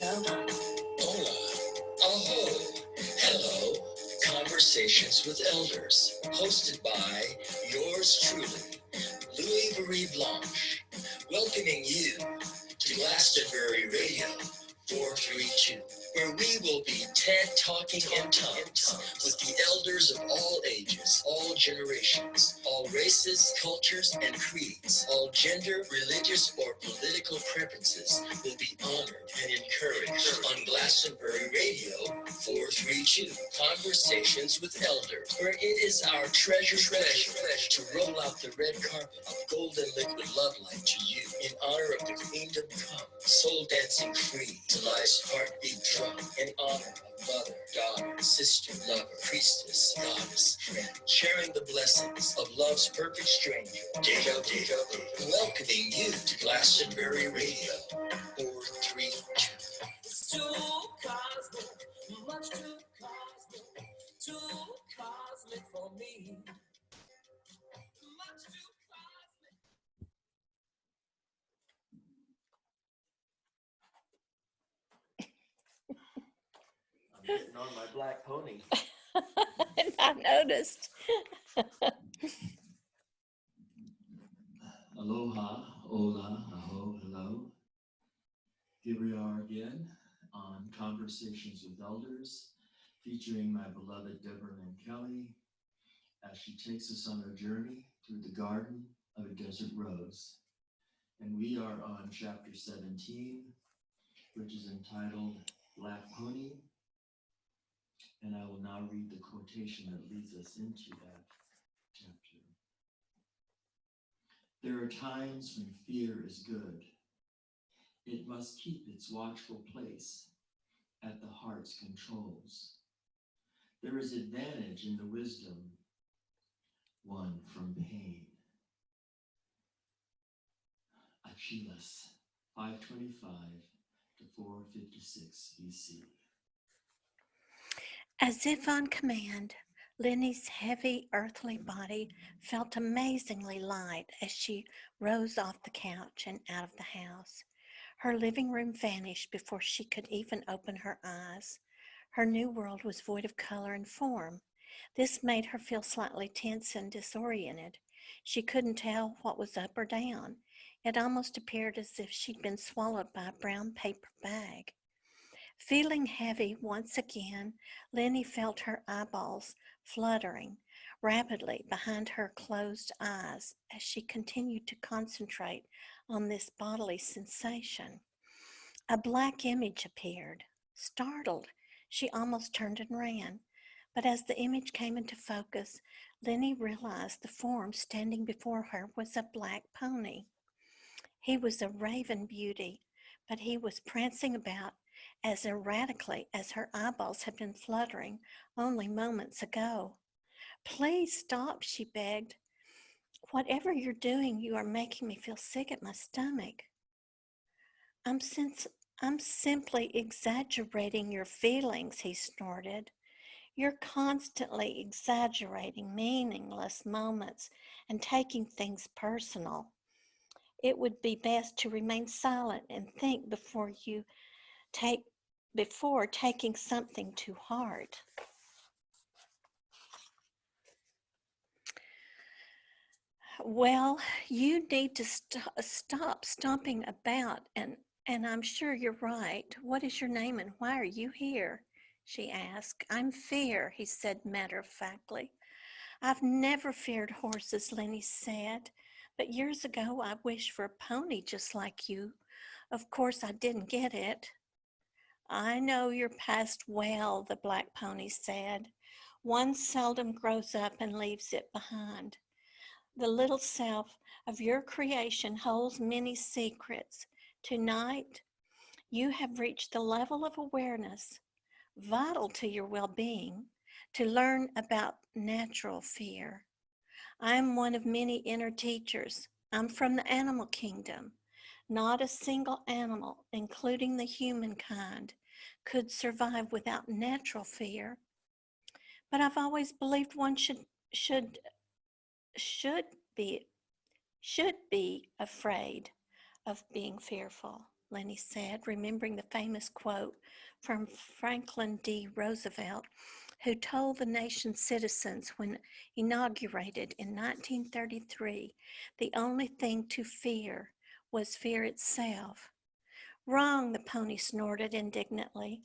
Hola, aho, hello, Conversations with Elders, hosted by yours truly, Louis-Virie Blanche, welcoming you to Glastonbury Radio 432, where we will be TED Talking in tongues with the elders of all ages, all generations, all races, cultures, and creeds. All gender, religious, or political preferences will be honored and encouraged on Glastonbury Radio 432, Conversations with Elders, where it is our treasure to roll out the red carpet of golden liquid love light to you in honor of the Queendom Come, soul dancing free to life's heartbeat drum, in honor of mother, daughter, sister, lover, priestess, goddess, friend, sharing the blessings of love's perfect stranger, deja vu, welcoming you to Glastonbury Radio 432. It's too cosmic, much too cosmic, too cosmic for me. Much too cosmic. I'm getting on my black pony. I noticed. Aloha, hola, aho, hello. Here we are again on Conversations with Elders, featuring my beloved Deborah and Kelly as she takes us on a journey through the garden of a desert rose. And we are on chapter 17, which is entitled Black Pony. And I will now read the quotation that leads us into that chapter. There are times when fear is good. It must keep its watchful place at the heart's controls. There is advantage in the wisdom won from pain. Achilles, 525 to 456 BC. As if on command, Lenny's heavy earthly body felt amazingly light as she rose off the couch and out of the house. Her living room vanished before she could even open her eyes. Her new world was void of color and form. This made her feel slightly tense and disoriented. She couldn't tell what was up or down. It almost appeared as if she'd been swallowed by a brown paper bag. Feeling heavy once again, Lenny felt her eyeballs fluttering rapidly behind her closed eyes as she continued to concentrate on this bodily sensation. A black image appeared. Startled, she almost turned and ran. But as the image came into focus, Lenny realized the form standing before her was a black pony. He was a raven beauty, but he was prancing about as erratically as her eyeballs had been fluttering only moments ago. Please stop, she begged. Whatever you're doing, you are making me feel sick at my stomach. I'm simply exaggerating your feelings, he snorted. You're constantly exaggerating meaningless moments and taking things personal. It would be best to remain silent and think before taking something to heart. Well, you need to stop stomping about, and I'm sure you're right. What is your name and why are you here? She asked. I'm Fear, he said matter-of-factly. I've never feared horses, Lenny said, but years ago I wished for a pony just like you. Of course I didn't get it. I know your past well, the black pony said. One seldom grows up and leaves it behind. The little self of your creation holds many secrets. Tonight, you have reached the level of awareness vital to your well-being to learn about natural fear. I am one of many inner teachers. I'm from the animal kingdom. Not a single animal, including the humankind, could survive without natural fear. But I've always believed one should should be should be afraid of being fearful, Lenny said, remembering the famous quote from Franklin D. Roosevelt, who told the nation's citizens when inaugurated in 1933 the only thing to fear was fear itself. Wrong, the pony snorted indignantly.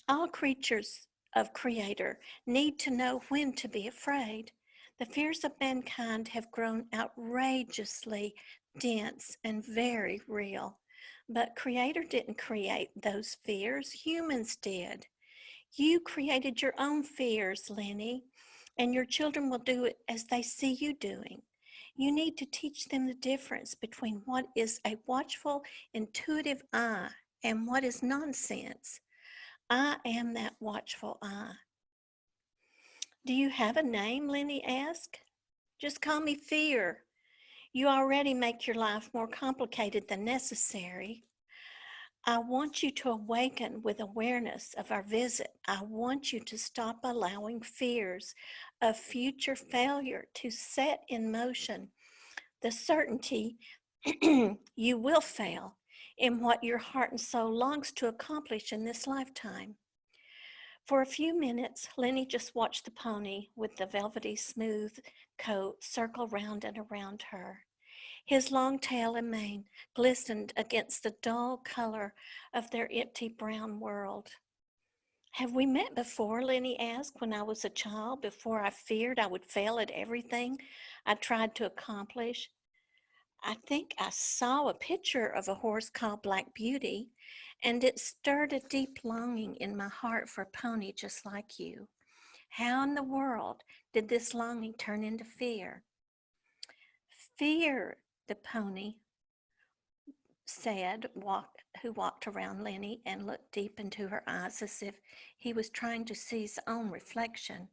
All creatures of Creator need to know when to be afraid. The fears of mankind have grown outrageously dense and very real. But Creator didn't create those fears, humans did. You created your own fears, Lenny, and your children will do it as they see you doing. You need to teach them the difference between what is a watchful, intuitive eye and what is nonsense. I am that watchful eye. Do you have a name? Lenny asked. Just call me Fear. You already make your life more complicated than necessary. I want you to awaken with awareness of our visit. I want you to stop allowing fears of future failure to set in motion the certainty you will fail in what your heart and soul longs to accomplish in this lifetime. For a few minutes, Lenny just watched the pony with the velvety smooth coat circle round and around her. His long tail and mane glistened against the dull color of their empty brown world. Have we met before? Lenny asked. When I was a child, before I feared I would fail at everything I tried to accomplish. I think I saw a picture of a horse called Black Beauty, and it stirred a deep longing in my heart for a pony just like you. How in the world did this longing turn into fear? Fear, the pony said, who walked around Lenny and looked deep into her eyes as if he was trying to see his own reflection.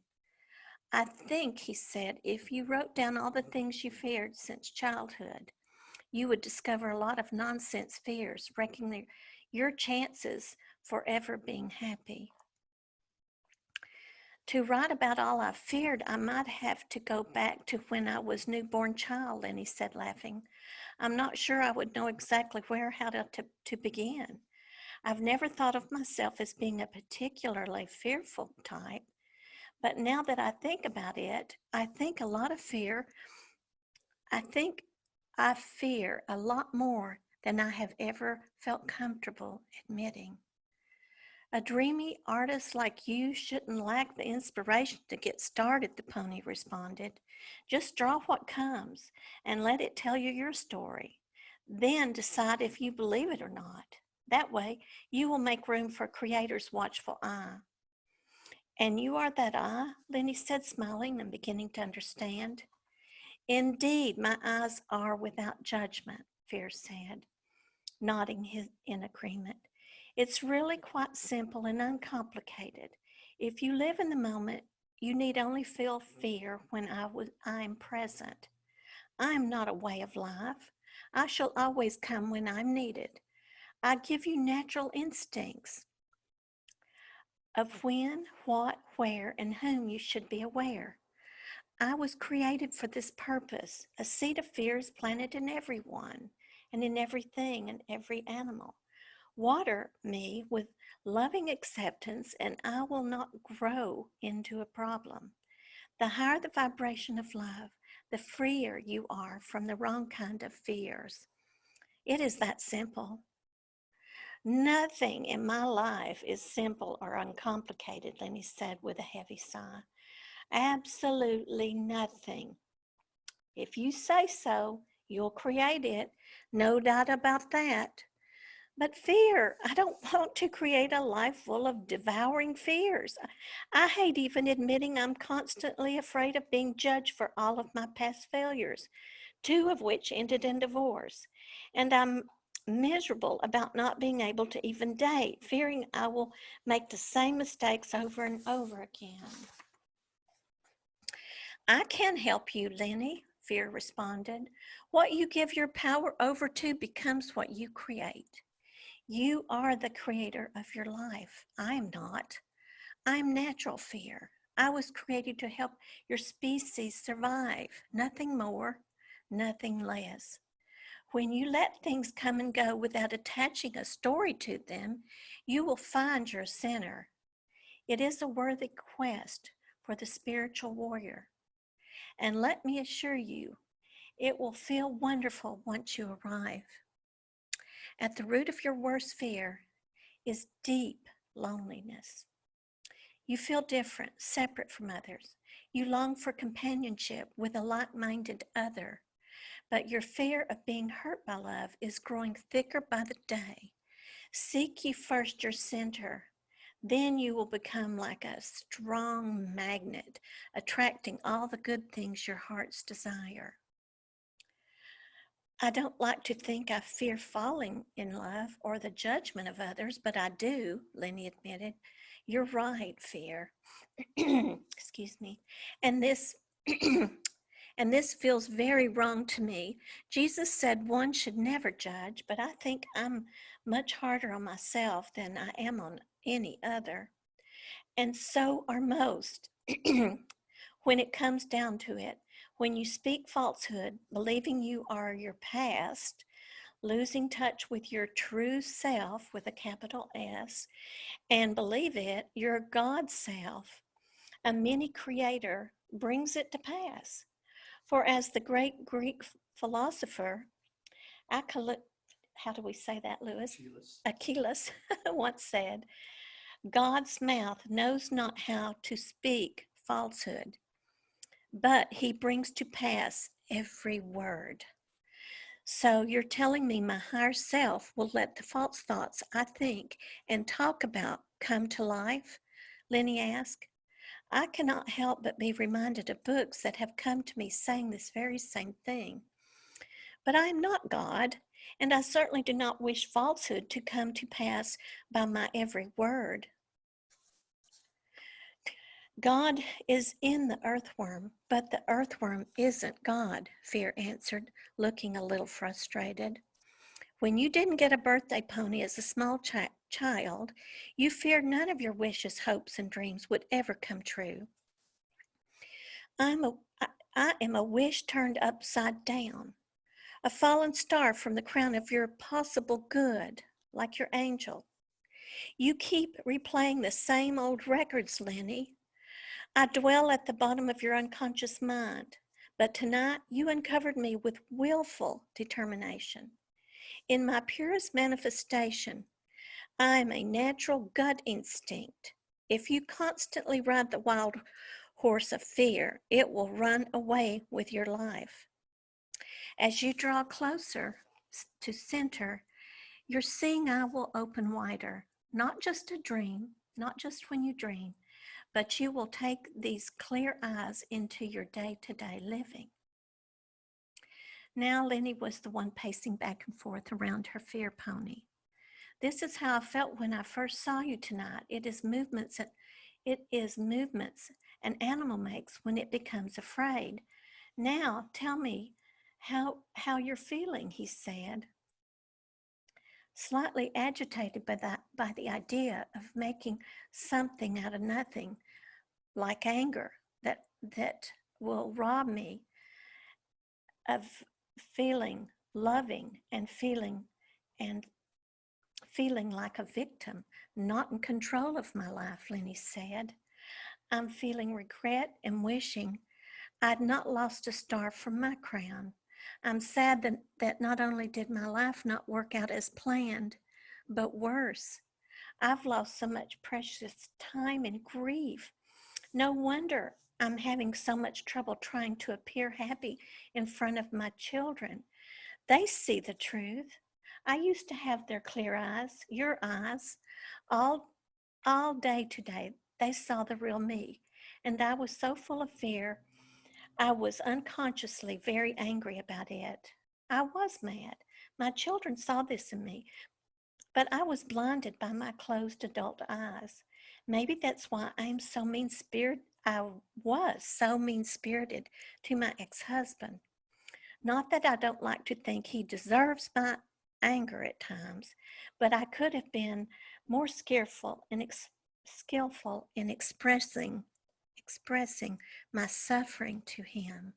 I think, he said, if you wrote down all the things you feared since childhood, you would discover a lot of nonsense fears, wrecking your chances for ever being happy. To write about all I feared, I might have to go back to when I was a newborn child, Lenny said, laughing. I'm not sure I would know exactly where, how to begin. I've never thought of myself as being a particularly fearful type, but now that I think about it, I think I fear a lot more than I have ever felt comfortable admitting. A dreamy artist like you shouldn't lack the inspiration to get started, the pony responded. Just draw what comes and let it tell you your story. Then decide if you believe it or not. That way, you will make room for Creator's watchful eye. And you are that eye, Lenny said, smiling and beginning to understand. Indeed, my eyes are without judgment, Fear said, nodding in agreement. It's really quite simple and uncomplicated. If you live in the moment, you need only feel fear when I am present. I am not a way of life. I shall always come when I'm needed. I give you natural instincts of when, what, where, and whom you should be aware. I was created for this purpose. A seed of fear is planted in everyone and in everything and every animal. Water me with loving acceptance, and I will not grow into a problem. The higher the vibration of love, the freer you are from the wrong kind of fears. It is that simple. Nothing in my life is simple or uncomplicated, Lenny said with a heavy sigh. Absolutely nothing. If you say so, you'll create it. No doubt about that. But fear, I don't want to create a life full of devouring fears. I hate even admitting I'm constantly afraid of being judged for all of my past failures, two of which ended in divorce. And I'm miserable about not being able to even date, fearing I will make the same mistakes over and over again. I can help you, Lenny, Fear responded. What you give your power over to becomes what you create. You are the creator of your life. I am not. I'm natural fear. I was created to help your species survive, nothing more, nothing less. When you let things come and go without attaching a story to them, you will find your center. It is a worthy quest for the spiritual warrior. And let me assure you, it will feel wonderful once you arrive. At the root of your worst fear is deep loneliness. You feel different, separate from others. You long for companionship with a like-minded other, but your fear of being hurt by love is growing thicker by the day. Seek ye first your center. Then you will become like a strong magnet, attracting all the good things your hearts desire. I don't like to think I fear falling in love or the judgment of others, but I do, Lenny admitted. You're right, fear. Excuse me. And this and this feels very wrong to me. Jesus said one should never judge, but I think I'm much harder on myself than I am on any other. And so are most. When it comes down to it, when you speak falsehood, believing you are your past, losing touch with your true self with a capital S, and believe it, your God self, a mini creator, brings it to pass. For as the great Greek philosopher how do we say that, Louis? Achilles once said, God's mouth knows not how to speak falsehood, but he brings to pass every word. So you're telling me my higher self will let the false thoughts I think and talk about come to life? Lenny asked. I cannot help but be reminded of books that have come to me saying this very same thing. But I am not God, and I certainly do not wish falsehood to come to pass by my every word. God is in the earthworm, but the earthworm isn't God, Fear answered, looking a little frustrated. When you didn't get a birthday pony as a small child, you feared none of your wishes, hopes, and dreams would ever come true. I am a wish turned upside down, a fallen star from the crown of your possible good, like your angel. You keep replaying the same old records, Lenny. I dwell at the bottom of your unconscious mind, but tonight you uncovered me with willful determination. In my purest manifestation, I am a natural gut instinct. If you constantly ride the wild horse of fear, it will run away with your life. As you draw closer to center, your seeing eye will open wider, not just a dream, not just when you dream, but you will take these clear eyes into your day-to-day living. Now Lenny was the one pacing back and forth around her fear pony. This is how I felt when I first saw you tonight. It is movements an animal makes when it becomes afraid. Now tell me how you're feeling, he said, slightly agitated by the idea of making something out of nothing, like anger that will rob me of feeling loving and feeling like a victim, not in control of my life, Lenny said. I'm feeling regret and wishing I'd not lost a star from my crown. I'm sad that not only did my life not work out as planned, but worse, I've lost so much precious time in grief. No wonder I'm having so much trouble trying to appear happy in front of my children. They see the truth. I used to have their clear eyes, your eyes, all day today. They saw the real me, and I was so full of fear. I was unconsciously very angry about it. I was mad. My children saw this in me, but I was blinded by my closed adult eyes. Maybe that's why I was so mean-spirited to my ex-husband. Not that I don't like to think he deserves my anger at times, but I could have been more skillful in expressing expressing my suffering to him.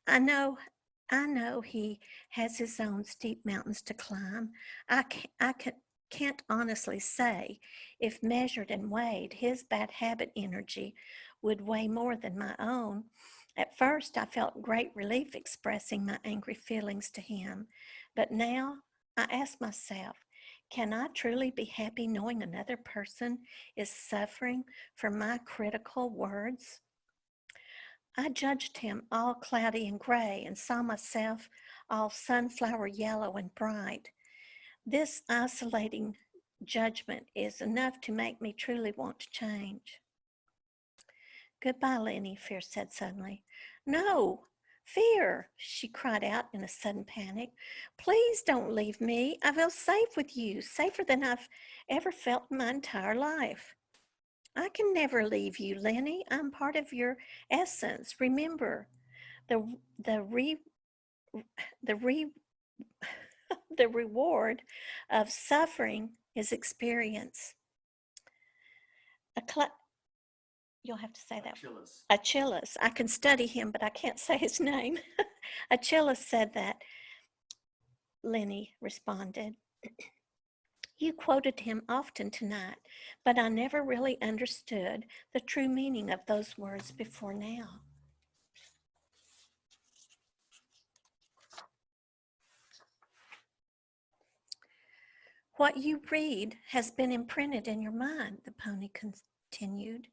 I know, I know he has his own steep mountains to climb. I can't honestly say if measured and weighed, his bad habit energy would weigh more than my own. At first, I felt great relief expressing my angry feelings to him, but now I ask myself, can I truly be happy knowing another person is suffering from my critical words? I judged him all cloudy and gray and saw myself all sunflower yellow and bright. This isolating judgment is enough to make me truly want to change. Goodbye, Lenny, Fear said suddenly. No, Fear, she cried out in a sudden panic. Please don't leave me. I feel safe with you, safer than I've ever felt in my entire life. I can never leave you, Lenny. I'm part of your essence. Remember, the the re the re the reward of suffering is experience. A cl- You'll have to say that. Achilles. Achilles. I can study him, but I can't say his name. Achilles said that. Lenny responded. You quoted him often tonight, but I never really understood the true meaning of those words before now. What you read has been imprinted in your mind, the pony continued.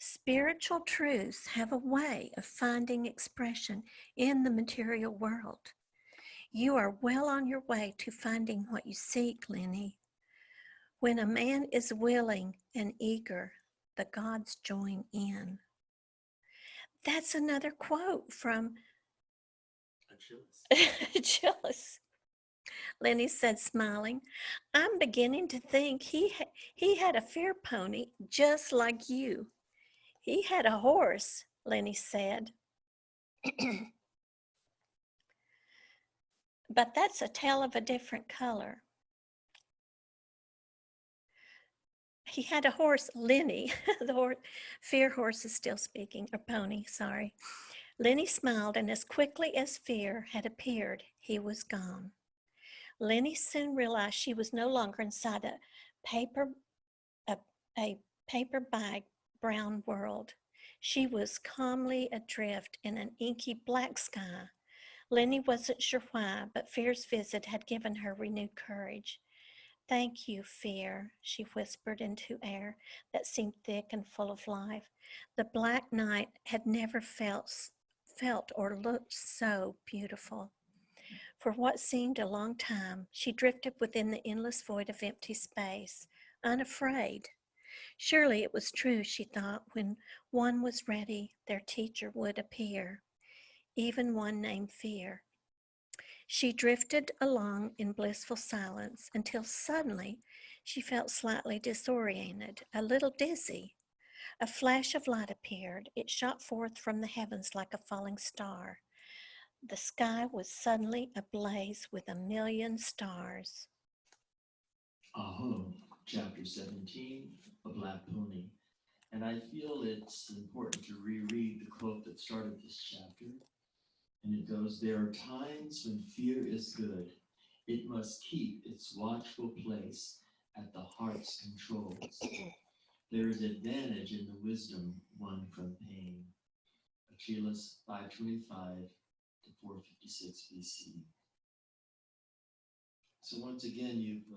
Spiritual truths have a way of finding expression in the material world. You are well on your way to finding what you seek, Lenny. When a man is willing and eager, the gods join in. That's another quote from Achilles. Achilles. Lenny said, smiling. I'm beginning to think he had a fear pony just like you. He had a horse, Lenny said. But that's a tale of a different color. He had a horse, Lenny. Fear horse is still speaking, or pony, sorry. Lenny smiled, and as quickly as Fear had appeared, he was gone. Lenny soon realized she was no longer inside paper, a, a paper bag brown world. She was calmly adrift in an inky black sky. Lenny wasn't sure why, but Fear's visit had given her renewed courage. Thank you, Fear, she whispered into air that seemed thick and full of life. The black night had never felt or looked so beautiful. For what seemed a long time, she drifted within the endless void of empty space, unafraid. Surely it was true, she thought, when one was ready, their teacher would appear, even one named Fear. She drifted along in blissful silence until suddenly she felt slightly disoriented, a little dizzy. A flash of light appeared. It shot forth from the heavens like a falling star. The sky was suddenly ablaze with a million stars. Aho, chapter 17, A Black Pony. And I feel it's important to reread the quote that started this chapter. And it goes, there are times when fear is good. It must keep its watchful place at the heart's controls. There is advantage in the wisdom won from pain. Achilles 525 to 456 BC. So once again, you've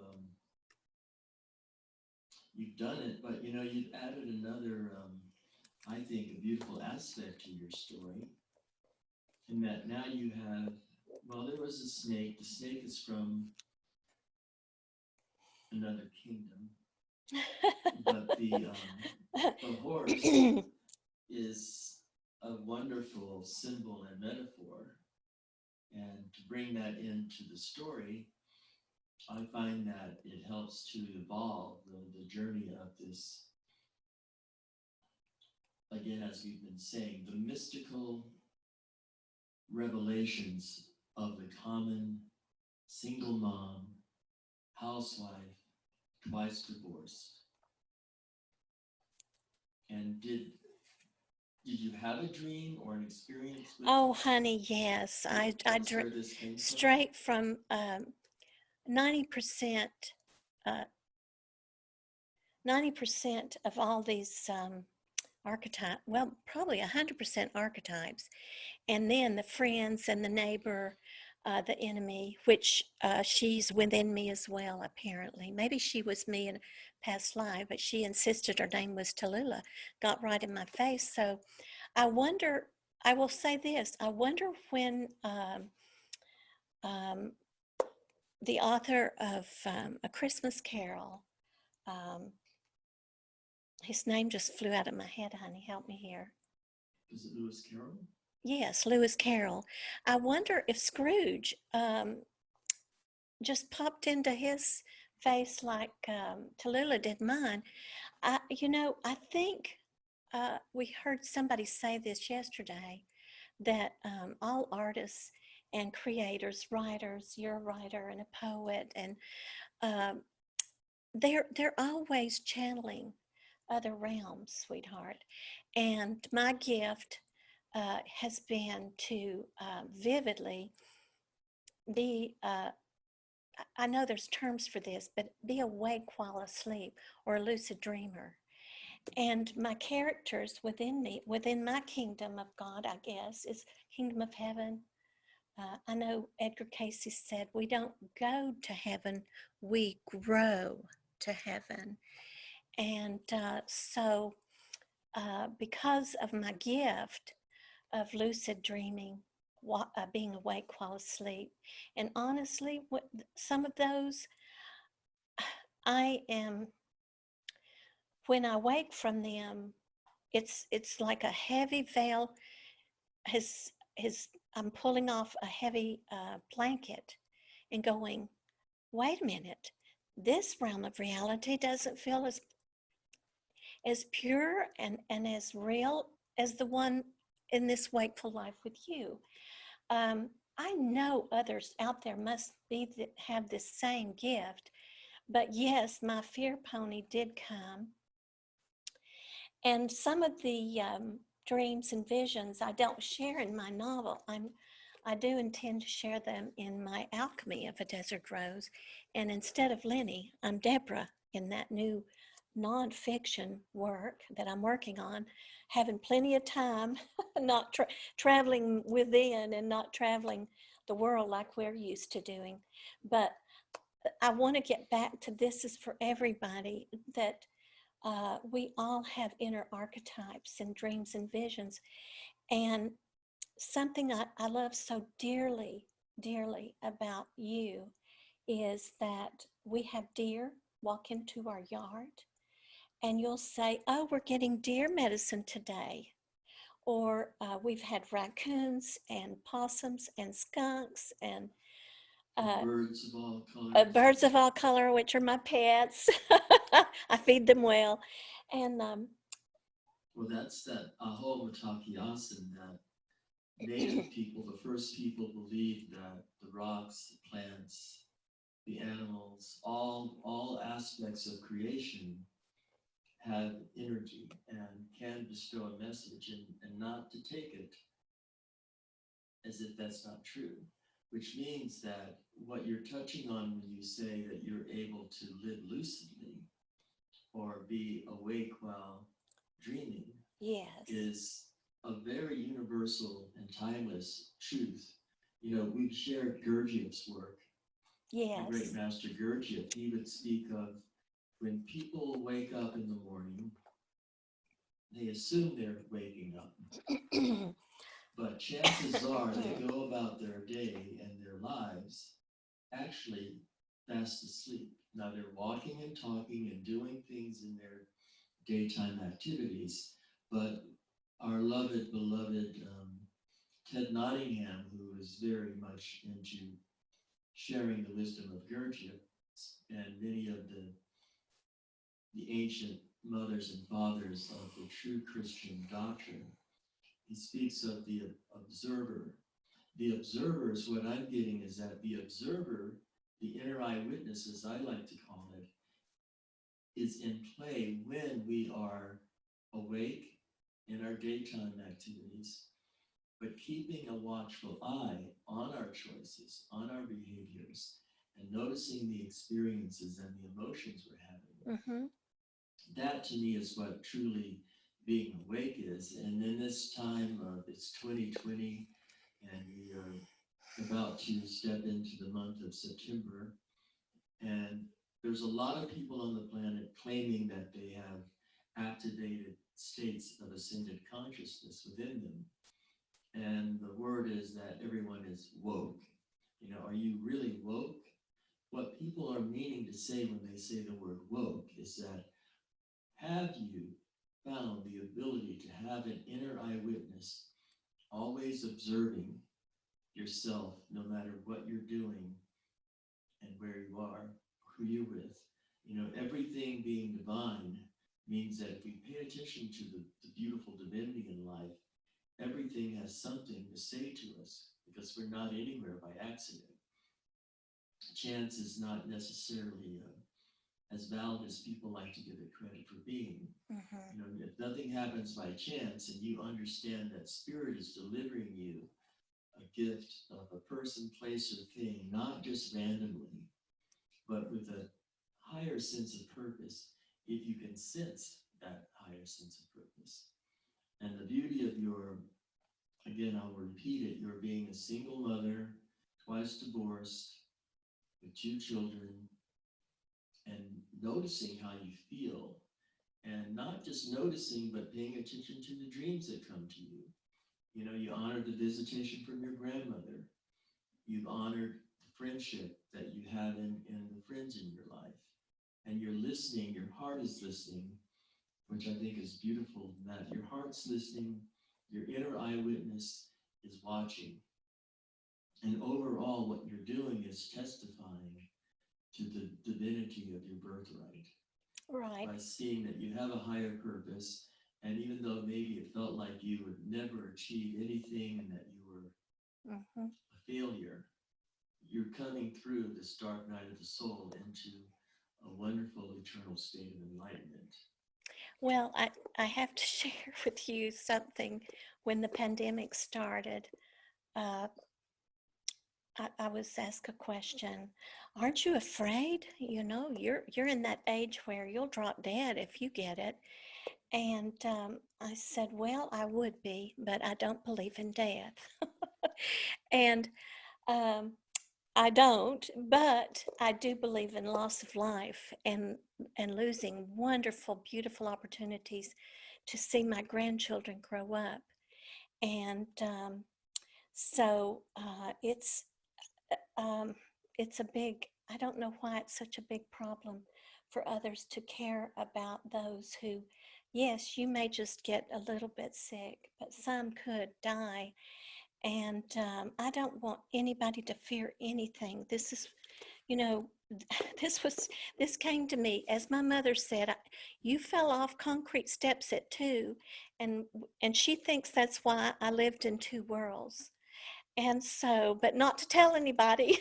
done it, but you've added another, I think, a beautiful aspect to your story, in that now you have, well, there was a snake. The snake is from another kingdom, but the horse is a wonderful symbol and metaphor. And to bring that into the story, I find that it helps to evolve the journey of this, again, as we've been saying, the mystical revelations of the common single mom, housewife, twice divorced. And did have a dream or an experience with Oh, honey, yes. I that's where this came from? straight from 90%, uh, 90% of all these archetype, well, probably 100% archetypes, and then the friends and the neighbor, the enemy, which she's within me as well, apparently. Maybe she was me in a past life, but she insisted her name was Tallulah, got right in my face. So I wonder, I will say this, I wonder when um, the author of A Christmas Carol, um, his name just flew out of my head, honey, help me here. Is it Lewis Carroll? Yes, Lewis Carroll. I wonder if Scrooge just popped into his face like Tallulah did mine. I think we heard somebody say this yesterday that all artists and creators, writers, you're a writer and a poet, and um, they're always channeling other realms, sweetheart. And my gift has been to vividly be I know there's terms for this, but be awake while asleep or a lucid dreamer. And my characters within me, within my kingdom of God, I guess, is kingdom of heaven. I know Edgar Casey said, we don't go to heaven, we grow to heaven. And because of my gift of lucid dreaming, being awake while asleep, and honestly, some of those I am, when I wake from them, it's like a heavy veil has I'm pulling off a heavy blanket and going, wait a minute, this realm of reality doesn't feel as pure and as real as the one in this wakeful life with you. I know others out there must have this same gift, but yes, my fear pony did come. And some of the dreams and visions I don't share in my novel. I do intend to share them in my Alchemy of a Desert Rose. And instead of Lenny, I'm Deborah in that new nonfiction work that I'm working on, having plenty of time, not traveling within and not traveling the world like we're used to doing. But I want to get back to this is for everybody, that we all have inner archetypes and dreams and visions. And something I love so dearly, dearly about you is that we have deer walk into our yard and you'll say, oh, we're getting deer medicine today. Or we've had raccoons and possums and skunks and birds of all colors. birds of all color, which are my pets. I feed them well. And well, that's that aho matakiasin that native people, the first people believed that the rocks, the plants, the animals, all aspects of creation have energy and can bestow a message, and not to take it as if that's not true, which means that what you're touching on when you say that you're able to live lucidly or be awake while dreaming yes, is a very universal and timeless truth. You know, we've shared Gurdjieff's work. The great yes, master Gurdjieff, he would speak of when people wake up in the morning, they assume they're waking up. But chances are they go about their day and their lives actually fast asleep. Now they're walking and talking and doing things in their daytime activities, but our beloved Ted Nottingham, who is very much into sharing the wisdom of Gurdjieff and many of the ancient mothers and fathers of the true Christian doctrine, he speaks of the observer. The observers, what I'm getting is that the observer, the inner eyewitness, as I like to call it, is in play when we are awake in our daytime activities, but keeping a watchful eye on our choices, on our behaviors, and noticing the experiences and the emotions we're having. Mm-hmm. That to me is what truly being awake is. And in this time of it's 2020, and we are about to step into the month of September, and there's a lot of people on the planet claiming that they have activated states of ascended consciousness within them. And the word is that everyone is woke. You know, are you really woke? What people are meaning to say when they say the word woke is that have you found the ability to have an inner eyewitness, always observing yourself, no matter what you're doing and where you are, who you're with? You know, everything being divine means that if we pay attention to the beautiful divinity in life, everything has something to say to us because we're not anywhere by accident. Chance is not necessarily as valid as people like to give it credit for being. Mm-hmm. You know, if nothing happens by chance and you understand that spirit is delivering you a gift of a person, place, or thing, not just randomly, but with a higher sense of purpose, if you can sense that higher sense of purpose. And the beauty of your, again, I'll repeat it, you're being a single mother, twice divorced, with two children, and noticing how you feel, and not just noticing, but paying attention to the dreams that come to you. You know, you honored the visitation from your grandmother. You've honored the friendship that you have in the friends in your life. And you're listening, your heart is listening, which I think is beautiful, that your heart's listening, your inner eyewitness is watching. And overall, what you're doing is testifying to the divinity of your birthright Right. by seeing that you have a higher purpose. And even though maybe it felt like you would never achieve anything and that you were Mm-hmm. a failure, you're coming through this dark night of the soul into a wonderful eternal state of enlightenment. Well, I have to share with you something. When the pandemic started, uh, I was asked a question. Aren't you afraid? You know, you're in that age where you'll drop dead if you get it. And I said, well, I would be, but I don't believe in death. And um, I don't, but I do believe in loss of life and losing wonderful, beautiful opportunities to see my grandchildren grow up. And so um, it's a big, I don't know why it's such a big problem for others to care about those who, yes, you may just get a little bit sick, but some could die. And I don't want anybody to fear anything. This is, you know, this came to me, as my mother said, you fell off concrete steps at 2, and she thinks that's why I lived in 2 worlds. And so, but not to tell anybody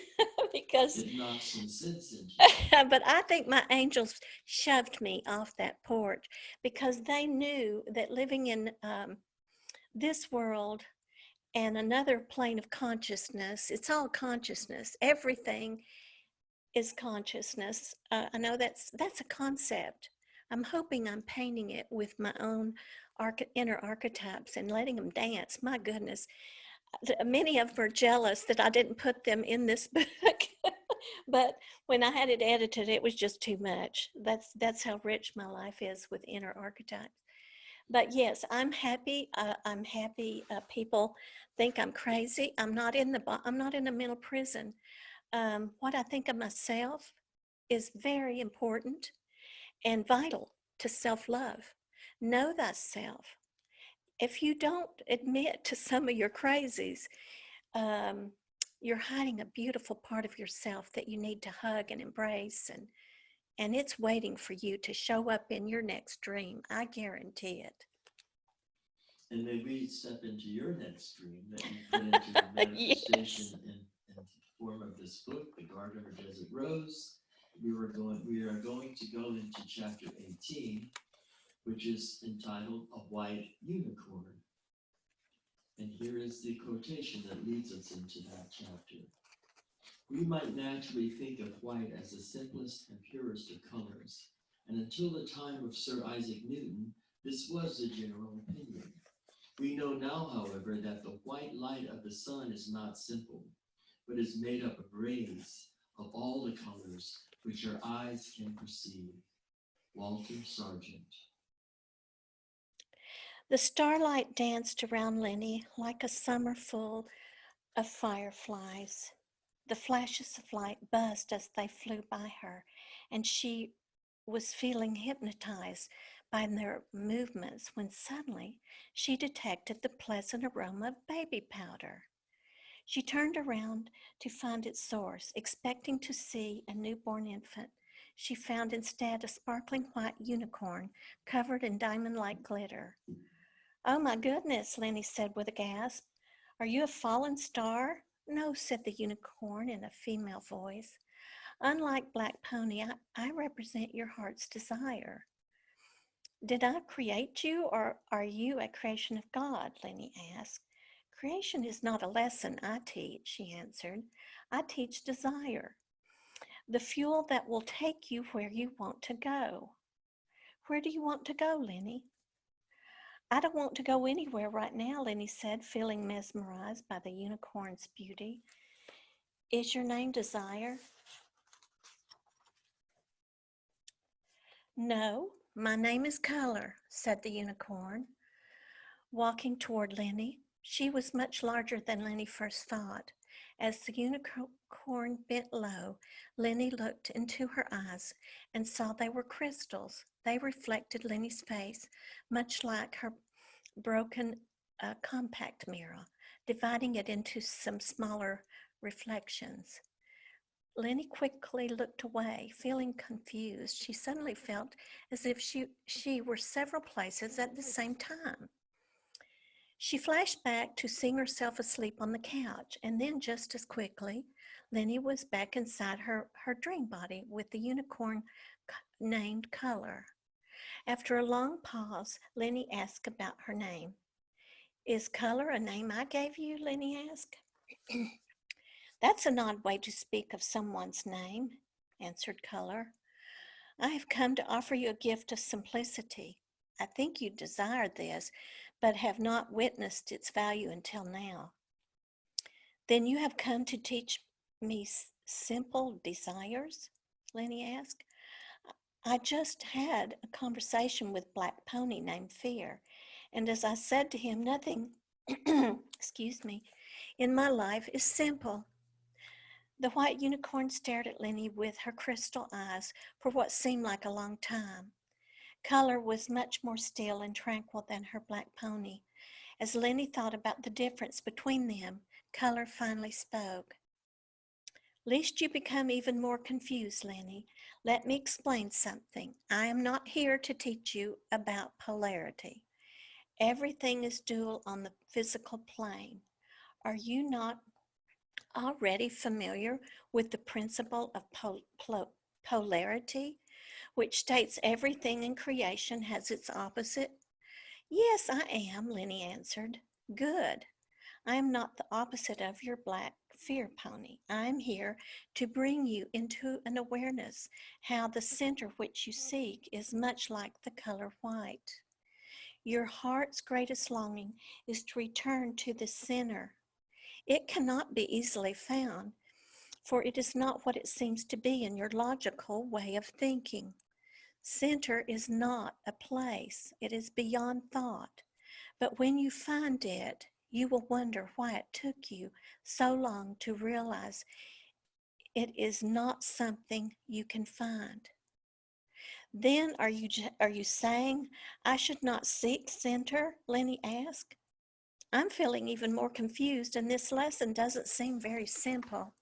because, It knocks some sense into you. but I think my angels shoved me off that porch because they knew that living in this world and another plane of consciousness, it's all consciousness. Everything is consciousness. I know that's a concept. I'm hoping I'm painting it with my own inner archetypes and letting them dance. My goodness, many of them are jealous that I didn't put them in this book. But when I had it edited, it was just too much. That's how rich my life is with inner archetypes. But yes, I'm happy. I'm happy. People think I'm crazy. I'm not in a mental prison. What I think of myself is very important and vital to self-love. Know thyself. If you don't admit to some of your crazies, um, you're hiding a beautiful part of yourself that you need to hug and embrace, and it's waiting for you to show up in your next dream. I guarantee it. And may we step into your next dream that you put into the manifestation Yes. in the form of this book, The Garden of a Desert Rose. We are going to go into chapter 18, which is entitled A White Unicorn. And here is the quotation that leads us into that chapter. We might naturally think of white as the simplest and purest of colors, and until the time of Sir Isaac Newton, this was the general opinion. We know now, however, that the white light of the sun is not simple, but is made up of rays of all the colors which our eyes can perceive. Walter Sargent. The starlight danced around Lenny like a summer full of fireflies. The flashes of light buzzed as they flew by her, and she was feeling hypnotized by their movements when suddenly she detected the pleasant aroma of baby powder. She turned around to find its source, expecting to see a newborn infant. She found instead a sparkling white unicorn covered in diamond-like glitter. "Oh my goodness," Lenny said with a gasp. "Are you a fallen star?" "No," said the unicorn in a female voice. "Unlike Black Pony, I represent your heart's desire." "Did I create you, or are you a creation of God?" Lenny asked. "Creation is not a lesson I teach," she answered. "I teach desire, the fuel that will take you where you want to go." "Where do you want to go, Lenny?" "I don't want to go anywhere right now," Lenny said, feeling mesmerized by the unicorn's beauty. "Is your name Desire?" "No, my name is Color," said the unicorn, walking toward Lenny. She was much larger than Lenny first thought. As the unicorn bent low, Lenny looked into her eyes and saw they were crystals. They reflected Lenny's face, much like her broken compact mirror, dividing it into some smaller reflections. Lenny quickly looked away, feeling confused. She suddenly felt as if she were several places at the same time. She flashed back to seeing herself asleep on the couch, and then just as quickly, Lenny was back inside her dream body with the unicorn named Color. After a long pause, Lenny asked about her name. "Is Color a name I gave you?" Lenny asked. "That's an odd way to speak of someone's name," answered Color. "I have come to offer you a gift of simplicity. I think you desire this, but have not witnessed its value until now." "Then you have come to teach me simple desires?" Lenny asked. "I just had a conversation with Black Pony named Fear, and as I said to him, nothing, excuse me, in my life is simple." The white unicorn stared at Lenny with her crystal eyes for what seemed like a long time. Color was much more still and tranquil than her black pony. As Lenny thought about the difference between them, Color finally spoke. "Lest you become even more confused, Lenny, let me explain something. I am not here to teach you about polarity. Everything is dual on the physical plane. Are you not already familiar with the principle of polarity, which states everything in creation has its opposite?" "Yes, I am," Lenny answered. "Good. I am not the opposite of your black fear pony. I am here to bring you into an awareness how the center which you seek is much like the color white. Your heart's greatest longing is to return to the center. It cannot be easily found, for it is not what it seems to be in your logical way of thinking. Center is not a place, it is beyond thought. But when you find it, you will wonder why it took you so long to realize it is not something you can find." "Then are you saying I should not seek center?" Lenny asked. "I'm feeling even more confused, and this lesson doesn't seem very simple."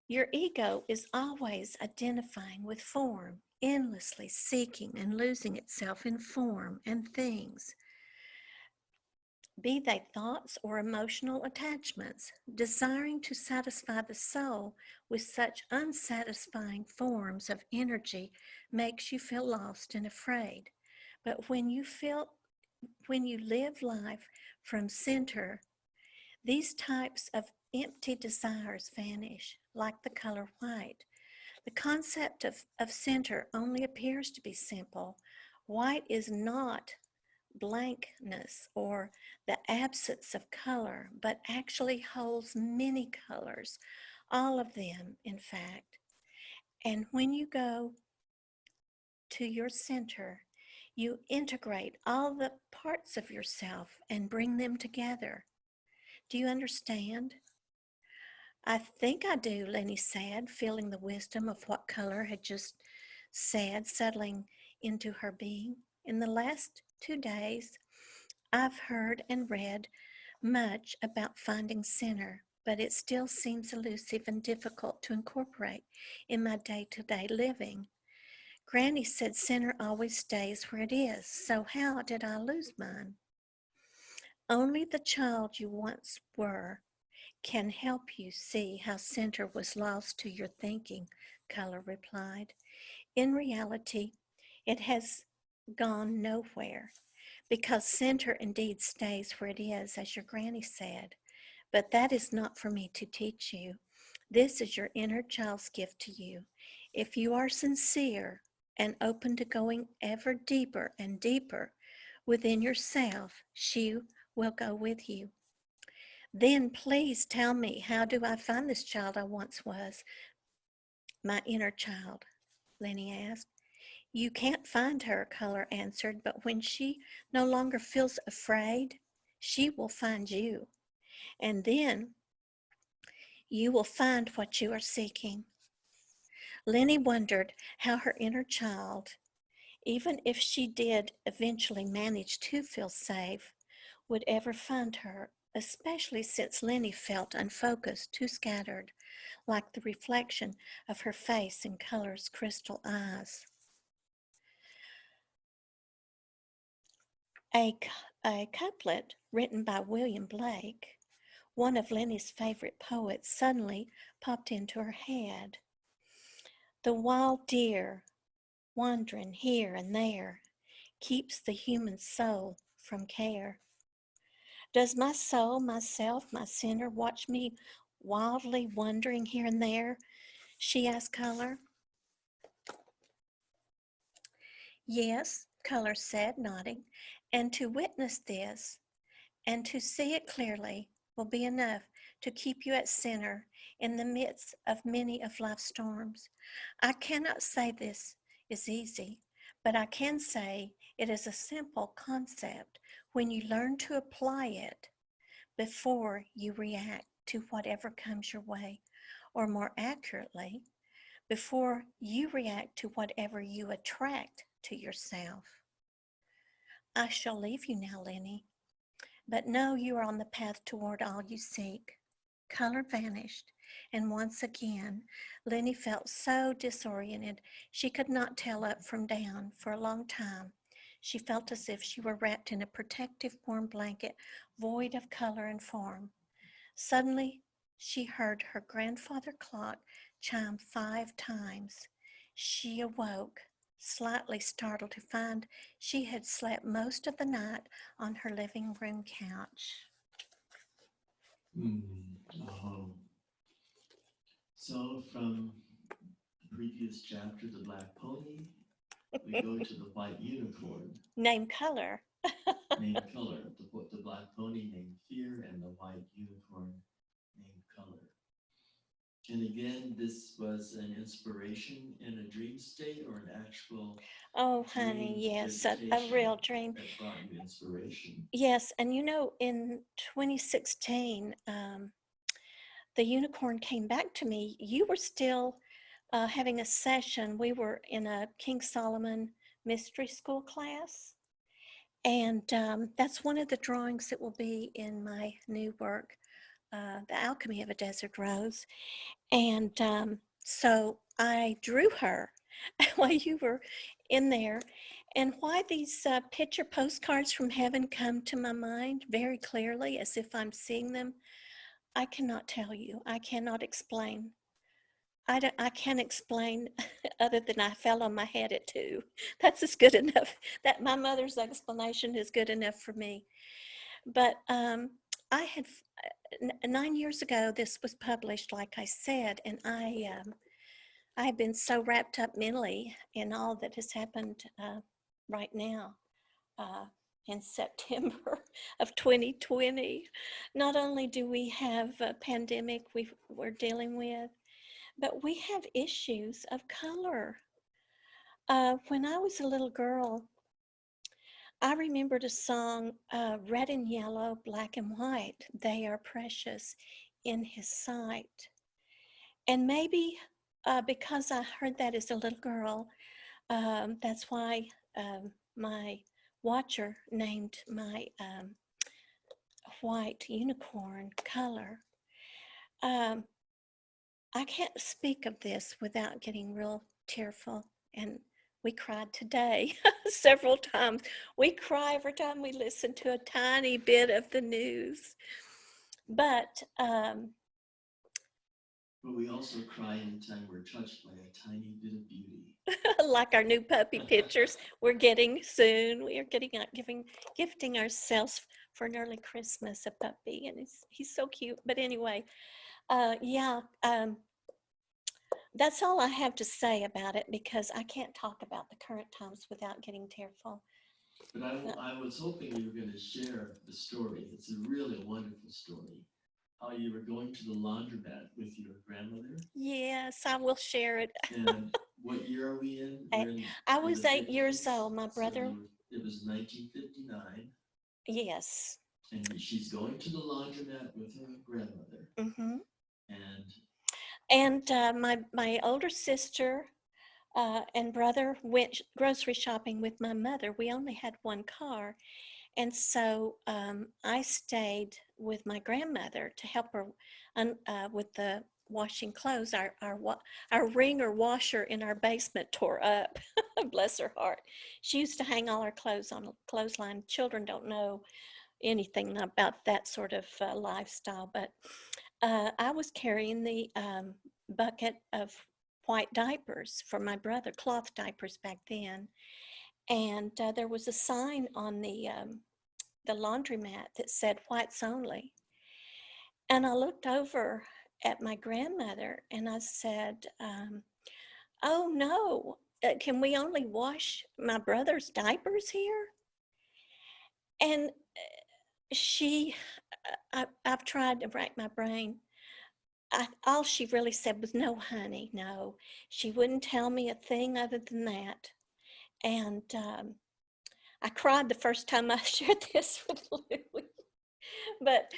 Your ego is always identifying with form, endlessly seeking and losing itself in form and things. be they thoughts or emotional attachments. Desiring to satisfy the soul with such unsatisfying forms of energy makes you feel lost and afraid. But when you live life from center, these types of empty desires vanish, like the color white. The concept of center only appears to be simple. White is not blankness or the absence of color, but actually holds many colors, all of them, in fact. And when you go to your center, you integrate all the parts of yourself and bring them together. Do you understand? I think I do, Lenny said, feeling the wisdom of what color had just said settling into her being. In the last 2 days, I've heard and read much about finding center, but it still seems elusive and difficult to incorporate in my day to day living. Granny said center always stays where it is, so how did I lose mine? Only the child you once were can help you see how center was lost to your thinking, Color replied. In reality, it has gone nowhere because center indeed stays where it is, as your granny said. But that is not for me to teach you. This is your inner child's gift to you. If you are sincere and open to going ever deeper and deeper within yourself, she will go with you. Then please tell me, how do I find this child I once was, my inner child? Lenny asked. You can't find her, Color answered, but when she no longer feels afraid, she will find you. And then you will find what you are seeking. Lenny wondered how her inner child, even if she did eventually manage to feel safe, would ever find her, especially since Lenny felt unfocused, too scattered, like the reflection of her face in Color's crystal eyes. A, a couplet written by William Blake, one of Lenny's favorite poets, suddenly popped into her head. The wild deer, wandering here and there, keeps the human soul from care. Does my soul, myself, my sinner, watch me wildly wandering here and there? She asked Color. Yes, Color said, nodding. And to witness this and to see it clearly will be enough to keep you at center in the midst of many of life's storms. I cannot say this is easy, but I can say it is a simple concept when you learn to apply it before you react to whatever comes your way, or more accurately, before you react to whatever you attract to yourself. I shall leave you now, Lenny, but know you are on the path toward all you seek. Color vanished, and once again, Lenny felt so disoriented she could not tell up from down for a long time. She felt as if she were wrapped in a protective warm blanket void of color and form. Suddenly, she heard her grandfather clock chime 5 times. She awoke, slightly startled to find she had slept most of the night on her living room couch. Oh. So from the previous chapter, the black pony, we go to the white unicorn Name color. named Color, the black pony named Fear, and the white unicorn named Color. And again, this was an inspiration in a dream state or an actual Oh, honey, dream yes, a visitation real dream. that brought you inspiration. Yes, and in 2016, the unicorn came back to me. You were still having a session. We were in a King Solomon mystery school class. And that's one of the drawings that will be in my new work, The Alchemy of a Desert Rose. And so I drew her while you were in there. And why these picture postcards from heaven come to my mind very clearly, as if I'm seeing them, I cannot tell you. I cannot explain. I can't explain other than I fell on my head at 2. That's as good enough. That my mother's explanation is good enough for me. But I had 9 years ago. This was published, like I said, and I have been so wrapped up mentally in all that has happened right now uh, in September of 2020. Not only do we have a pandemic we're dealing with, but we have issues of color. When I was a little girl, I remembered a song, Red and Yellow, Black and White, they are precious in his sight. And maybe because I heard that as a little girl, that's why my watcher named my white unicorn color. Um, I can't speak of this without getting real tearful. And we cried today several times. We cry every time we listen to a tiny bit of the news. But we also cry anytime we're touched by a tiny bit of beauty. like our new puppy pictures we're getting soon. We are gifting ourselves for an early Christmas a puppy, and he's so cute. But anyway, yeah, that's all I have to say about it, because I can't talk about the current times without getting tearful. But I was hoping you were going to share the story. It's a really wonderful story. How you were going to the laundromat with your grandmother. Yes, I will share it. And what year are we in? We're in I in was the 8 years 50s. old. My brother, It was 1959. yes. And she's going to the laundromat with her grandmother. Mm-hmm. And my older sister and brother went grocery shopping with my mother. We only had one car. And so I stayed with my grandmother to help her with the washing clothes. Our wringer washer in our basement tore up. Bless her heart. She used to hang all our clothes on a clothesline. Children don't know anything about that sort of lifestyle, but I was carrying the bucket of white diapers for my brother, cloth diapers back then. And there was a sign on the laundromat that said whites only. And I looked over at my grandmother and I said, oh no, can we only wash my brother's diapers here? And she, I've tried to rack my brain. All she really said was, no, honey, no. She wouldn't tell me a thing other than that. And I cried the first time I shared this with Louis. But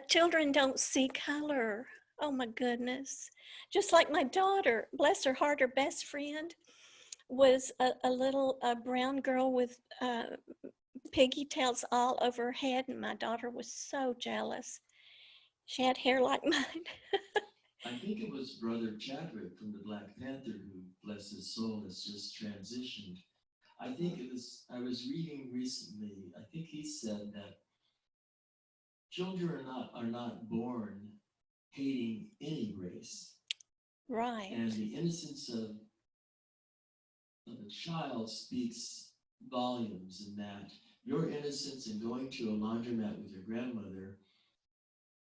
children don't see color. Oh my goodness. Just like my daughter, bless her heart, her best friend was a little brown girl with pigtails all over her head, and my daughter was so jealous. She had hair like mine. I think it was Brother Chadwick from the Black Panther who, bless his soul, has just transitioned. I was reading recently, I think he said that children are not born hating any race. Right. And the innocence of a child speaks volumes, in that your innocence in going to a laundromat with your grandmother,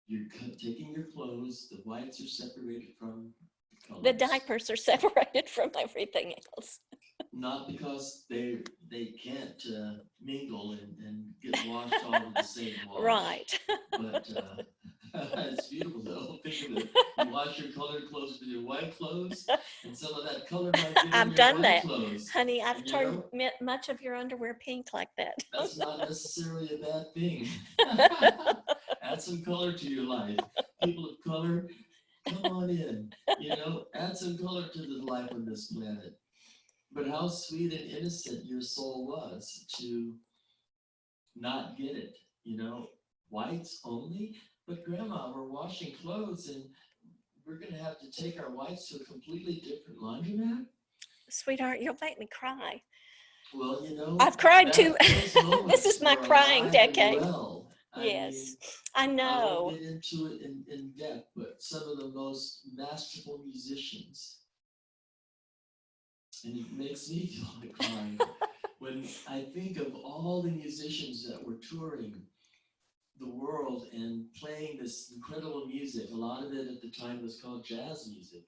you're taking your clothes, the whites are separated from the colors. The diapers are separated from everything else. Not because they can't mingle and get washed all with the same wash. Right. But it's beautiful though. Think of it. You wash your colored clothes with your white clothes, and some of that color might get on I've your done white that, clothes. honey. I've And, turned much of your underwear pink like that. That's not necessarily a bad thing. Add some color to your life. People of color, come on in. Add some color to the life on this planet. But how sweet and innocent your soul was to not get it, whites only. But grandma, we're washing clothes and we're going to have to take our whites to a completely different laundromat. Sweetheart, you'll make me cry. Well, you know, I've cried too. those moments This is my were crying alive decade. and well. I Yes, mean, I I know. won't get into it in depth, but some of the most masterful musicians, and it makes me feel like crying when I think of all the musicians that were touring the world and playing this incredible music. A lot of it at the time was called jazz music,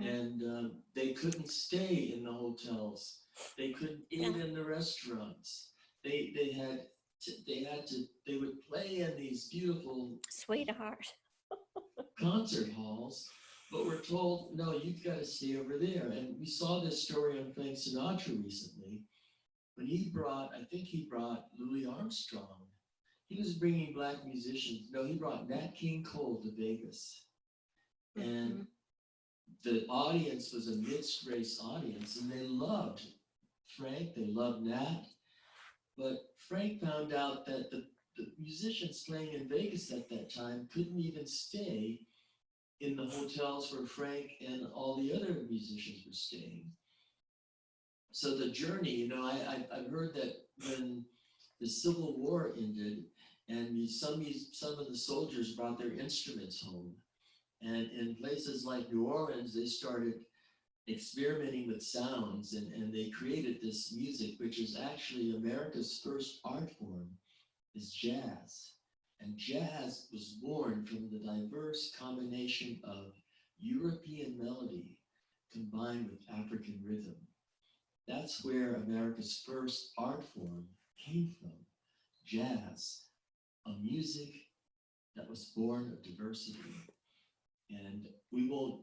and they couldn't stay in the hotels. They couldn't eat in the restaurants. They had they would play in these beautiful Sweetheart. concert halls, but we're told, no, you've got to stay over there. And we saw this story on Frank Sinatra recently when I think he brought Louis Armstrong. He was bringing black musicians. No, he brought Nat King Cole to Vegas. And the audience was a mixed race audience, and they loved Frank, they loved Nat. But Frank found out that the musicians playing in Vegas at that time couldn't even stay in the hotels where Frank and all the other musicians were staying. So the journey, I've heard that when the Civil War ended, and some of the soldiers brought their instruments home, and in places like New Orleans, they started experimenting with sounds, and they created this music, which is actually America's first art form, is jazz. And jazz was born from the diverse combination of European melody combined with African rhythm. That's where America's first art form came from, jazz, a music that was born of diversity. And we will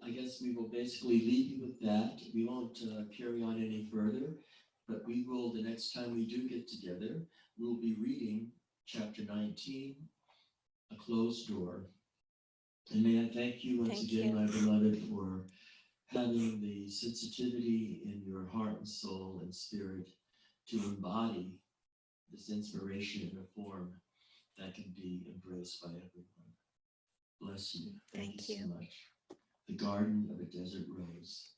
basically leave you with that. We won't carry on any further, but we will, the next time we do get together, we'll be reading chapter 19, A Closed Door. And may I thank you once again, my beloved, for having the sensitivity in your heart and soul and spirit to embody this inspiration in a form that can be embraced by everyone. Bless you. Thank you so much. The Garden of a Desert Rose.